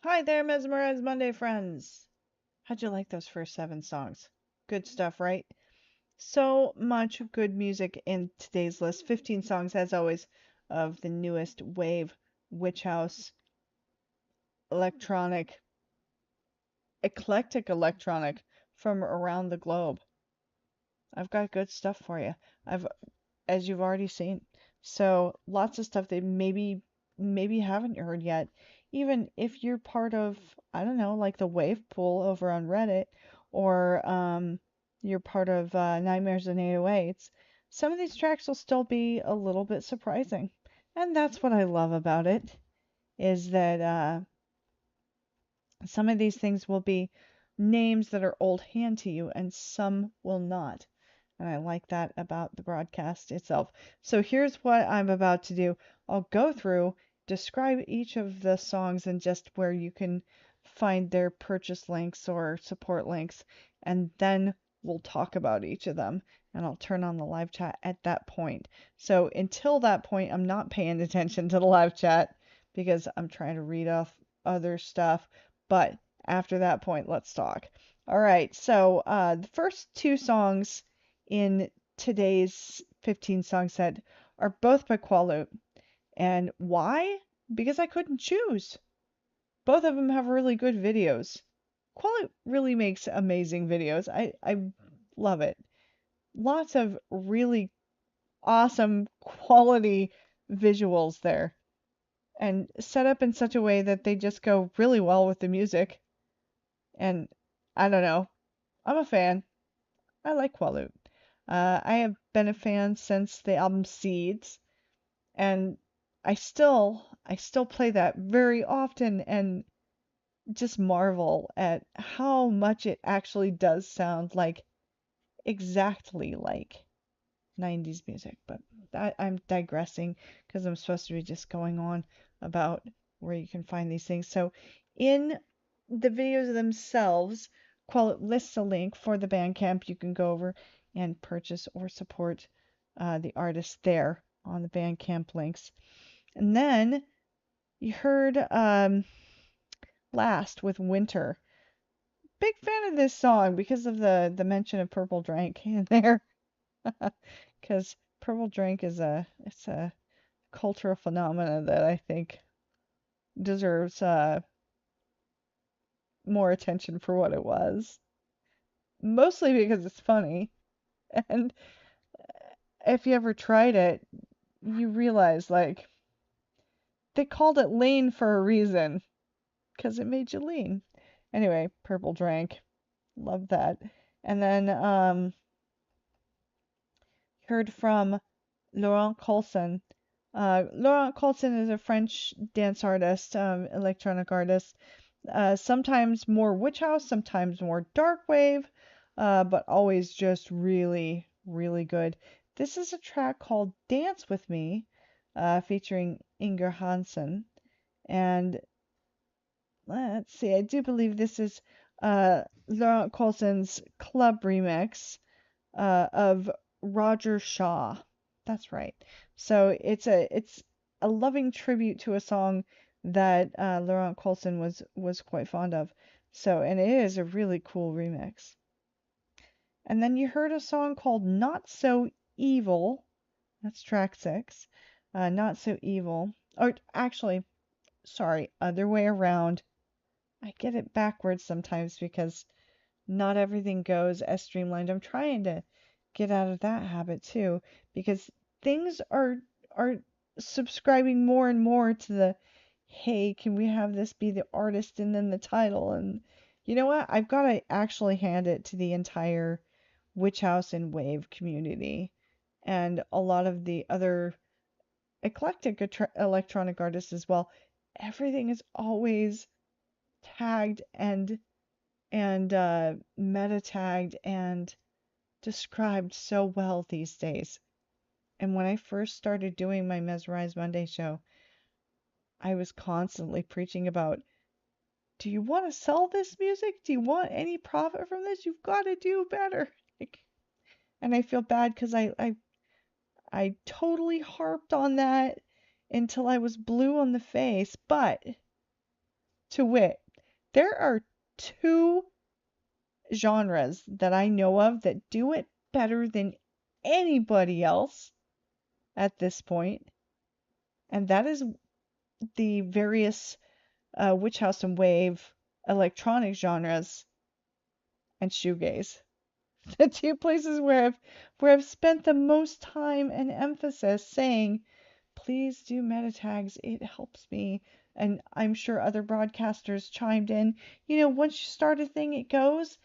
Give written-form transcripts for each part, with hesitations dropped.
Hi there, Mesmerized Monday friends. How'd you like those first 7 songs? Good stuff, right? So much good music in today's list. 15 songs, as always, of the newest wave, witch house, electronic, eclectic electronic from around the globe. I've got good stuff for you. I've, as you've already seen. So lots of stuff that maybe haven't heard yet. Even if you're part of, I don't know, like the wave pool over on Reddit, or you're part of Nightmares in 808s, some of these tracks will still be a little bit surprising. And that's what I love about it, is that some of these things will be names that are old hand to you, and some will not. And I like that about the broadcast itself. So here's what I'm about to do. I'll go through, describe each of the songs and just where you can find their purchase links or support links, and then we'll talk about each of them. And I'll turn on the live chat at that point. So until that point, I'm not paying attention to the live chat because I'm trying to read off other stuff. But after that point, let's talk. All right, so the first 2 songs in today's 15 song set are both by Qualu. And why? Because I couldn't choose. Both of them have really good videos. Qualu really makes amazing videos. I love it. Lots of really awesome quality visuals there, and set up in such a way that they just go really well with the music. And I don't know, I'm a fan. I like Qualu. I have been a fan since the album Seeds, and I still play that very often and just marvel at how much it actually does sound like, exactly like 90s music. But I'm digressing because I'm supposed to be just going on about where you can find these things. So in the videos themselves, Qualit lists a link for the Bandcamp. You can go over and purchase or support the artist there on the Bandcamp links. And then you heard Last with Winter. Big fan of this song because of the mention of Purple Drank in there. Because Purple Drank it's a cultural phenomena that I think deserves more attention for what it was. Mostly because it's funny, and if you ever tried it, you realize like they called it lean for a reason, because it made you lean. Anyway, Purple Drank, love that. And then heard from Laurent Colson. Laurent Colson is a French dance artist, electronic artist. Sometimes more witch house, sometimes more dark wave, but always just really, really good. This is a track called Dance With Me, featuring Inger Hansen. And let's see, I do believe this is Laurent Colson's club remix of Roger Shaw. That's right. So it's a loving tribute to a song that Laurent Colson was quite fond of. So, and it is a really cool remix. And then you heard a song called Not So Evil. That's track 6. Not So Evil. Or actually, sorry, other way around. I get it backwards sometimes because not everything goes as streamlined. I'm trying to get out of that habit too, because things are subscribing more and more to the, hey, can we have this be the artist and then the title? And you know what? I've got to actually hand it to the entire Witch House and Wave community and a lot of the other eclectic electronic artists as well. Everything is always tagged and meta tagged and described so well these days. And when I first started doing my Mesmerized Monday show, I was constantly preaching about, do you want to sell this music? Do you want any profit from this? You've got to do better. And I feel bad because I totally harped on that until I was blue on the face. But To wit, there are two genres that I know of that do it better than anybody else at this point, and that is the various witch house and wave electronic genres and shoegaze. The two places where I've spent the most time and emphasis saying, please do meta tags. It helps me. And I'm sure other broadcasters chimed in. Once you start a thing, it goes.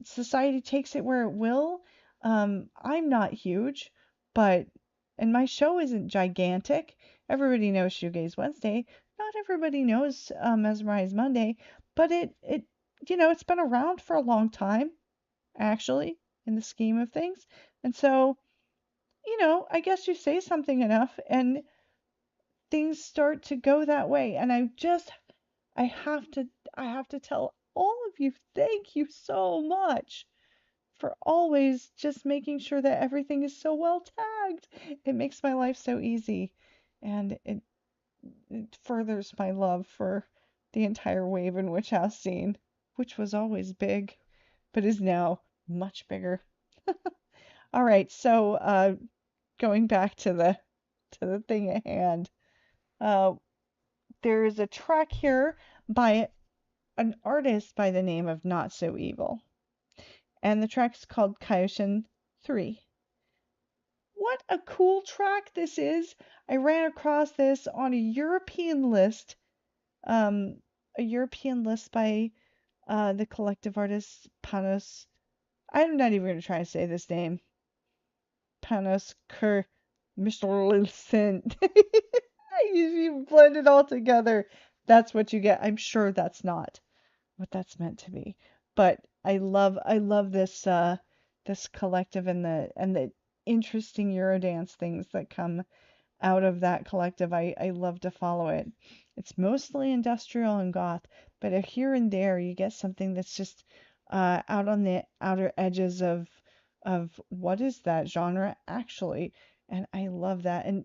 Society takes it where it will. I'm not huge, but and my show isn't gigantic. Everybody knows Shoegaze Wednesday. Not everybody knows Mesmerize Monday, but it's been around for a long time, actually, in the scheme of things. And so, I guess you say something enough and things start to go that way. And I have to tell all of you, thank you so much for always just making sure that everything is so well tagged. It makes my life so easy, and it furthers my love for the entire Wave and Witch House scene, which was always big, but is now much bigger. All right, so going back to the thing at hand, uh, there is a track here by an artist by the name of Not So Evil, and the track is called Kaioshin 3. What a cool track this is! I ran across this on a European list, um, by the collective artist Panos. I'm not even going to try to say this name. Panos Kur Michelson. You blend it all together. That's what you get. I'm sure that's not what that's meant to be. But I love this collective and the interesting Eurodance things that come out of that collective. I love to follow it. It's mostly industrial and goth, but here and there you get something that's just out on the outer edges of what is that genre actually. And I love that. And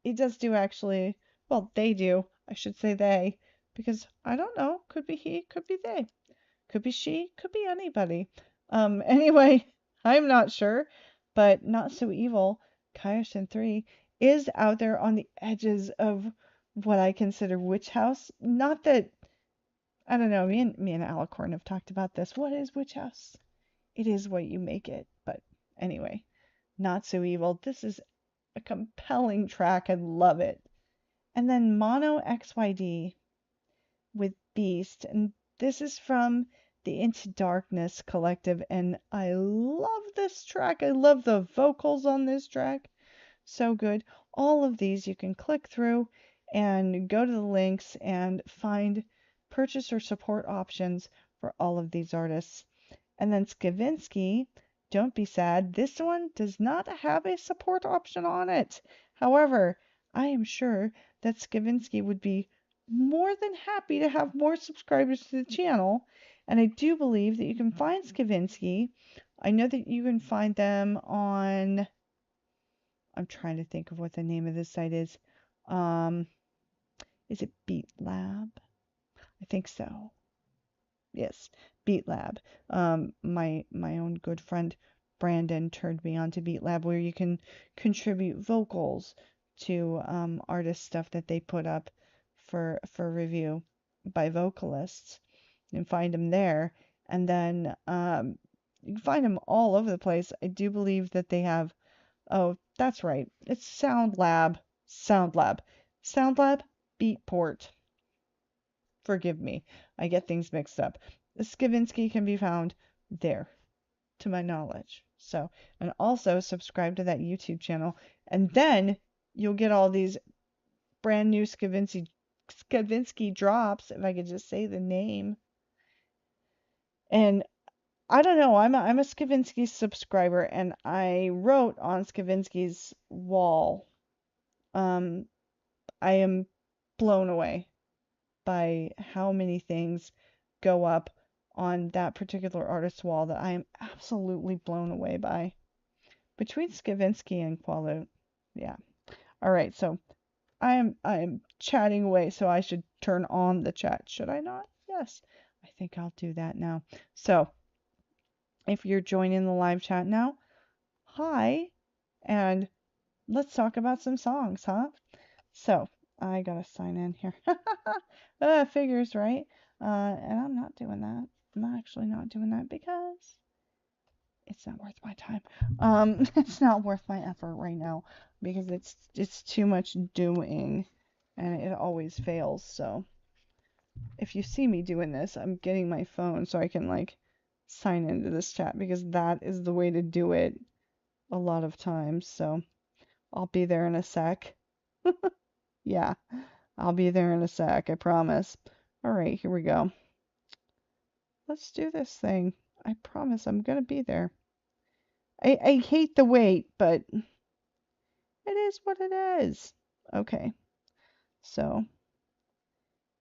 it does do actually, well, they do. I should say they, because I don't know. Could be he, could be they, could be she, could be anybody. Anyway, I'm not sure, but Not So Evil, Kaioshin 3, is out there on the edges of what I consider witch house. Not that, I don't know, me and Alicorn have talked about this. What is witch house? It is what you make it. But anyway, Not So Evil. This is a compelling track. I love it. And then Mono XYD with Beast. And this is from the Into Darkness collective. And I love this track. I love the vocals on this track. So good. All of these you can click through and go to the links and find purchase or support options for all of these artists. And then Skavinsky, don't be sad, this one does not have a support option on it. However, I am sure that Skavinsky would be more than happy to have more subscribers to the channel. And I do believe that you can find Skavinsky. I know that you can find them on, I'm trying to think of what the name of this site is. Is it Beat Lab? I think so. Yes, Beat Lab. My own good friend Brandon turned me on to Beat Lab, where you can contribute vocals to artist stuff that they put up for review by vocalists. You can find them there, and then you can find them all over the place. I do believe that they have. Oh, that's right. It's Sound Lab. Beatport. Forgive me. I get things mixed up. Skavinsky can be found there, to my knowledge. So, and also subscribe to that YouTube channel, and then you'll get all these brand new Skavinsky drops, if I could just say the name. And I don't know, I'm a Skavinsky subscriber, and I wrote on Skavinsky's wall. I am blown away by how many things go up on that particular artist's wall that I am absolutely blown away by. Between Skavinsky and Qualut. Yeah. All right, so I am chatting away, so I should turn on the chat. Should I not? Yes, I think I'll do that now. So if you're joining the live chat now, hi, and let's talk about some songs, huh? So I gotta sign in here. Figures, right? And I'm not doing that. I'm actually not doing that because it's not worth my time. It's not worth my effort right now because it's too much doing, and it always fails. So if you see me doing this, I'm getting my phone so I can like sign into this chat because that is the way to do it a lot of times. So I'll be there in a sec. Yeah, I'll be there in a sec, I promise. All right, here we go. Let's do this thing. I promise I'm gonna be there. I hate the wait, but it is what it is. Okay, so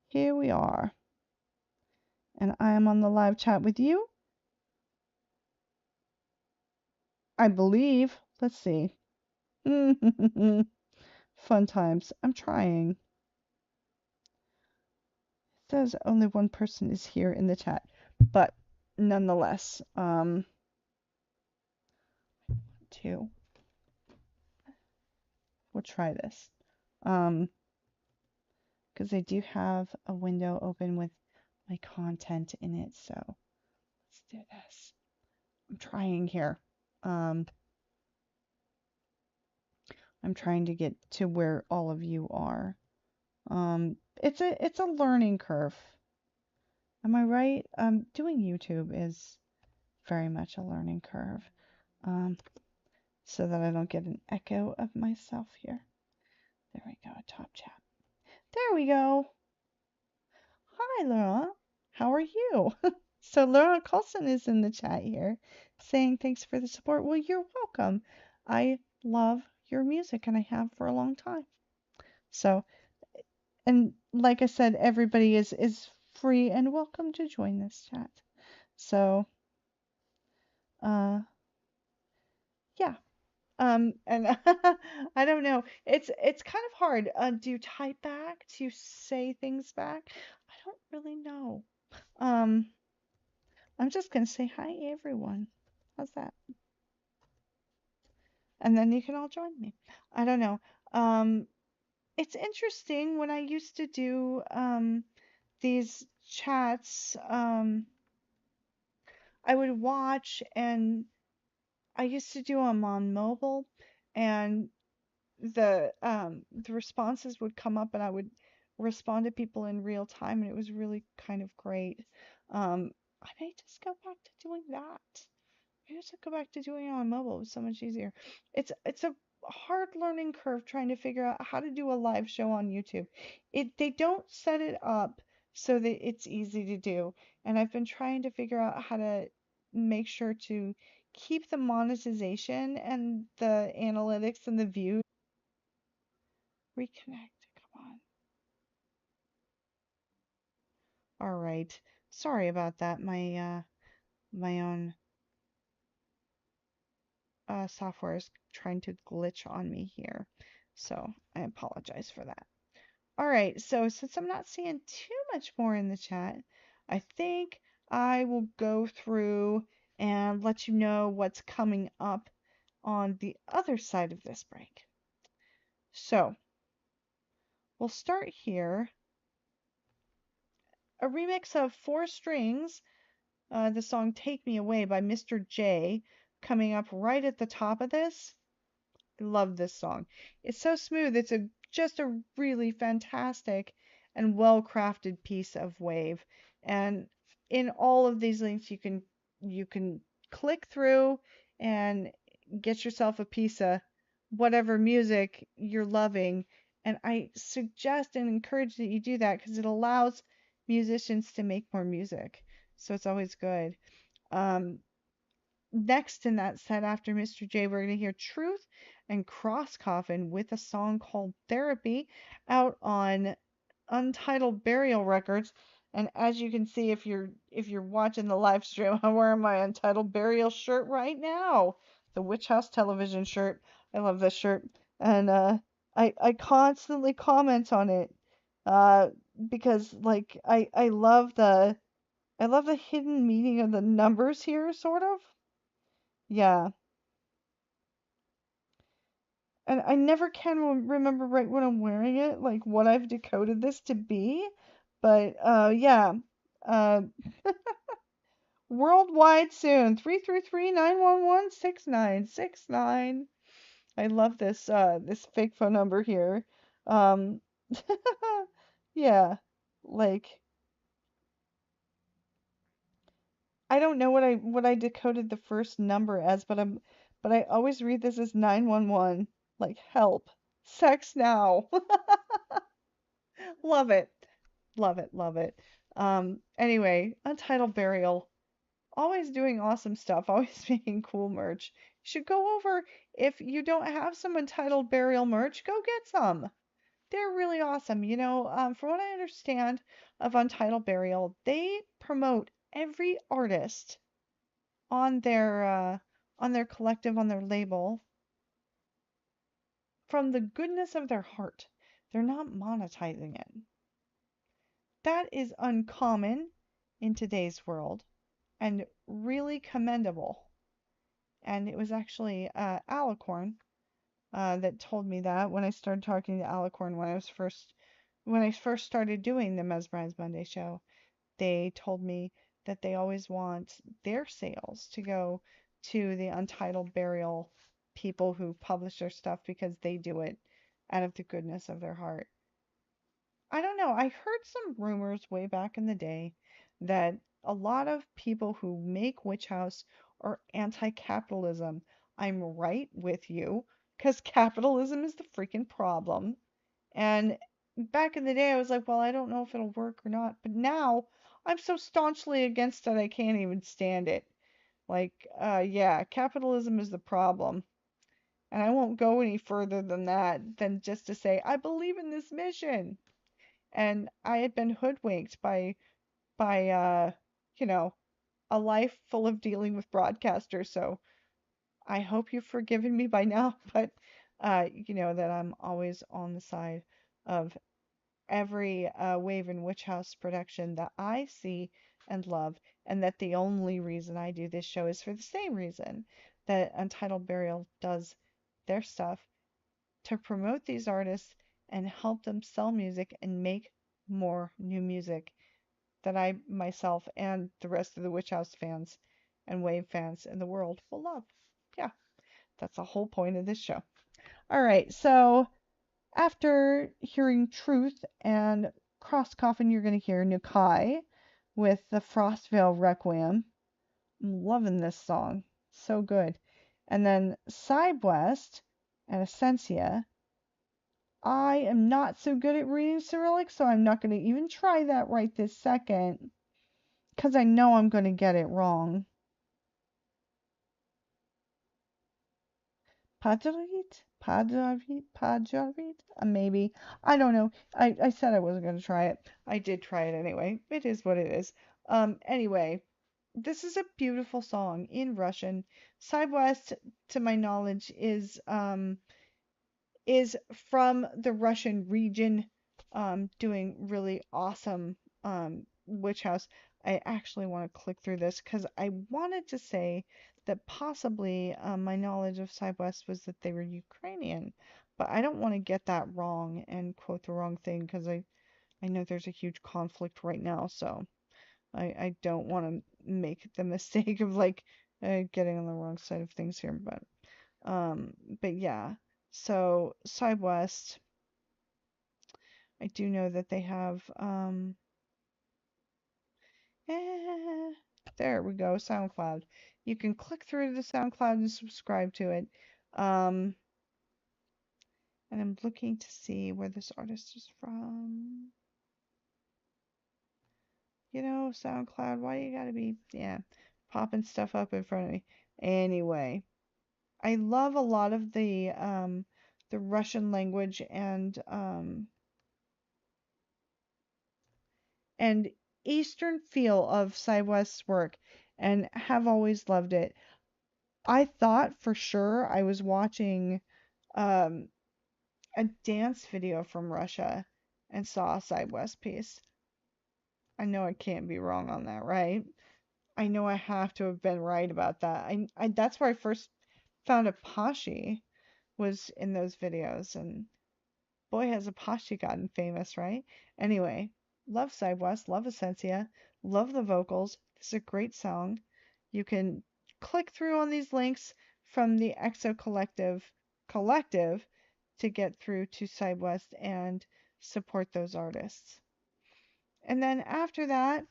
here we are. And I am on the live chat with you. I believe. Let's see. Fun times. I'm trying. It says only one person is here in the chat, but nonetheless, two. We'll try this. Because I do have a window open with my content in it, so let's do this. I'm trying here. I'm trying to get to where all of you are. It's a learning curve. Am I right? Doing YouTube is very much a learning curve. So that I don't get an echo of myself here. There we go, top chat. There we go. Hi, Laura. How are you? So Laura Carlson is in the chat here saying thanks for the support. Well, you're welcome. I love your music and I have for a long time. So, and like I said, everybody is free and welcome to join this chat. So, yeah. And I don't know. It's kind of hard. Do you type back? Do you say things back? I don't really know. I'm just gonna say hi everyone. How's that? And then you can all join me. I don't know. It's interesting when I used to do these chats, I would watch and I used to do them on mobile and the responses would come up and I would respond to people in real time and it was really kind of great. I may just go back to doing that. I used to go back to doing it on mobile. It was so much easier. It's a hard learning curve trying to figure out how to do a live show on YouTube. They don't set it up so that it's easy to do. And I've been trying to figure out how to make sure to keep the monetization and the analytics and the views. Reconnect. Come on. All right. Sorry about that. My own software is trying to glitch on me here. So I apologize for that. All right, so since I'm not seeing too much more in the chat, I think I will go through and let you know what's coming up on the other side of this break. So we'll start here. A remix of Four Strings, the song Take Me Away by Mr. J, coming up right at the top of this. I love this song. It's so smooth. It's just a really fantastic and well-crafted piece of wave. And in all of these links you can click through and get yourself a piece of whatever music you're loving. And I suggest and encourage that you do that because it allows musicians to make more music. So it's always good. Next in that set after Mr. J, we're going to hear Truth and Cross Coffin with a song called Therapy out on Untitled Burial Records. And as you can see, if you're watching the live stream, I'm wearing my Untitled Burial shirt right now, the Witch House Television shirt. I love this shirt, and I constantly comment on it. because like I love the hidden meaning of the numbers here, sort of. Yeah. And I never can remember right when I'm wearing it, like what I've decoded this to be. But yeah. Uh worldwide soon. 333-911-6969. I love this fake phone number here. Um yeah. Like I don't know what I decoded the first number as, but I always read this as 911, like help. Sex now. Love it. Love it. Love it. Anyway, Untitled Burial. Always doing awesome stuff, always making cool merch. You should go over if you don't have some Untitled Burial merch, go get some. They're really awesome. From what I understand of Untitled Burial, they promote every artist on their collective, on their label, from the goodness of their heart. They're not monetizing it. That is uncommon in today's world and really commendable. And it was actually Alicorn that told me that when I started talking to Alicorn when I first started doing the Mesmerized Monday show. They told me that they always want their sales to go to the Untitled Burial people who publish their stuff because they do it out of the goodness of their heart. I don't know. I heard some rumors way back in the day that a lot of people who make Witch House are anti-capitalism. I'm right with you because capitalism is the freaking problem. And back in the day, I was like, well, I don't know if it'll work or not. But now I'm so staunchly against it, I can't even stand it. Like, yeah, capitalism is the problem. And I won't go any further than that, than just to say, I believe in this mission. And I had been hoodwinked by you know, a life full of dealing with broadcasters. So I hope you've forgiven me by now, but you know that I'm always on the side of every Wave and Witch House production that I see and love, and that the only reason I do this show is for the same reason that Untitled Burial does their stuff to promote these artists and help them sell music and make more new music that I myself and the rest of the Witch House fans and Wave fans in the world will love. Yeah, that's the whole point of this show. All right, so after hearing Truth and Cross Coffin, you're going to hear Nukai with the Frostvale Requiem. I'm loving this song. So good. And then West and Essentia. I am not so good at reading Cyrillic, so I'm not going to even try that right this second because I know I'm going to get it wrong. Pajarit? Maybe. I don't know. I said I wasn't going to try it. I did try it anyway. It is what it is. Anyway, this is a beautiful song in Russian. West, to my knowledge, is from the Russian region, doing really awesome Witch House. I actually want to click through this because I wanted to say that possibly my knowledge of West was that they were Ukrainian, but I don't want to get that wrong and quote the wrong thing because I know there's a huge conflict right now, so I don't want to make the mistake of like getting on the wrong side of things here, but yeah. So West, I do know that they have eh, there we go, SoundCloud. You can click through the SoundCloud and subscribe to it. Um, and I'm looking to see where this artist is from. SoundCloud, why you gotta be, yeah, popping stuff up in front of me. Anyway, I love a lot of the Russian language and Eastern feel of West's work and have always loved it. I thought for sure I was watching um, a dance video from Russia, and saw a Side West piece. I know I can't be wrong on that, right? I know I have to have been right about that. That's where I first found Apache was in those videos, and boy has Apache gotten famous, right? Anyway, love Side West, love Essentia, love the vocals. This is a great song. You can click through on these links from the EXO collective to get through to Side West and support those artists. And then after that,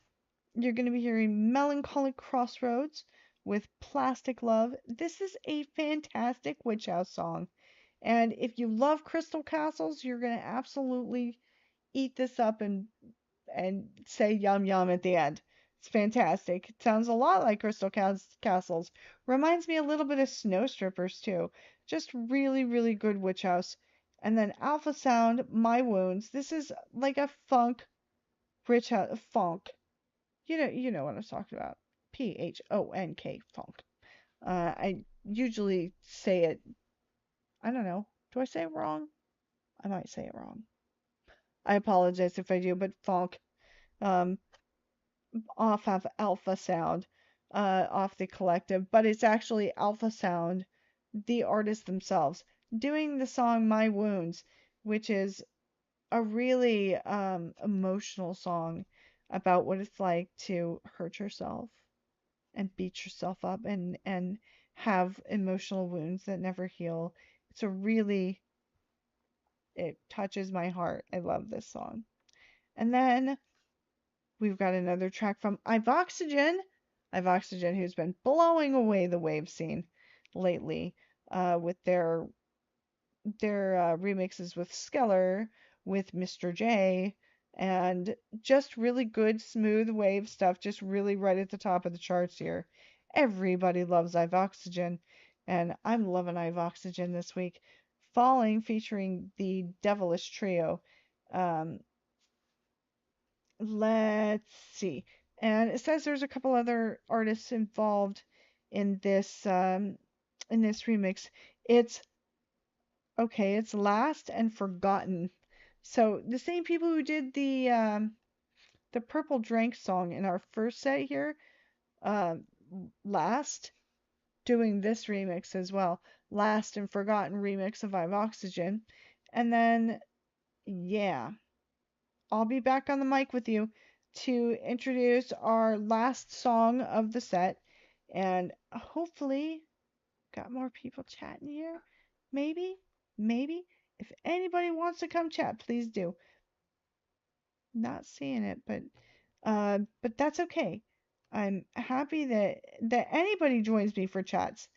you're going to be hearing Melancholic Crossroads with Plastic Love. This is a fantastic Witch House song. And if you love Crystal Castles, you're going to absolutely eat this up and say yum yum at the end. It's fantastic. It sounds a lot like Crystal Castles. Reminds me a little bit of Snow Strippers too. Just really, really good Witch House. And then Alpha Sound, My Wounds. This is like a funk, rich funk. You know what I'm talking about. PHONK, funk. I usually say it. I don't know. Do I say it wrong? I might say it wrong. I apologize if I do, but funk. Um, off of Alpha Sound, off the collective, but it's actually Alpha Sound, the artists themselves, doing the song My Wounds, which is a really emotional song about what it's like to hurt yourself and beat yourself up and have emotional wounds that never heal. It's a really, it touches my heart. I love this song. And then we've got another track from Ivoxygen. Ivoxygen, who's been blowing away the wave scene lately with their remixes with Skeller, with Mr. J, and just really good, smooth wave stuff, just really right at the top of the charts here. Everybody loves Ivoxygen, and I'm loving Ivoxygen this week. Falling, featuring the Devilish Trio. Um, let's see. And it says there's a couple other artists involved in this remix. It's okay, it's Last and Forgotten. So the same people who did the Purple Drank song in our first set here, um, Last, doing this remix as well. Last and Forgotten remix of Ivoxygen. And then, yeah, I'll be back on the mic with you to introduce our last song of the set. And hopefully, got more people chatting here. Maybe, maybe. If anybody wants to come chat, please do. Not seeing it, but that's okay. I'm happy that anybody joins me for chats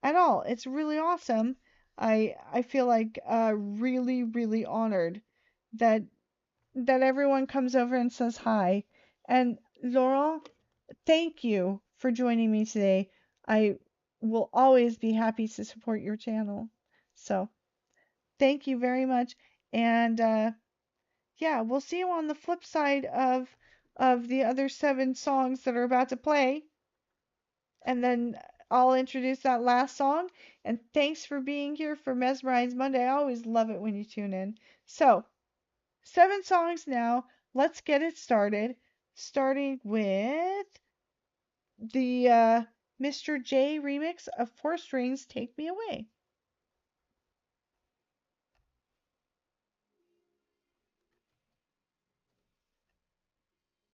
at all. It's really awesome. I feel like really really honored that everyone comes over and says hi. And Laurent, thank you for joining me today. I will always be happy to support your channel. So, thank you very much. And yeah, we'll see you on the flip side of the other 7 songs that are about to play. And then I'll introduce that last song. And thanks for being here for Mesmerize Monday. I always love it when you tune in. So, 7 songs now. Let's get it started. Starting with the Mr. J remix of Four Strings, Take Me Away.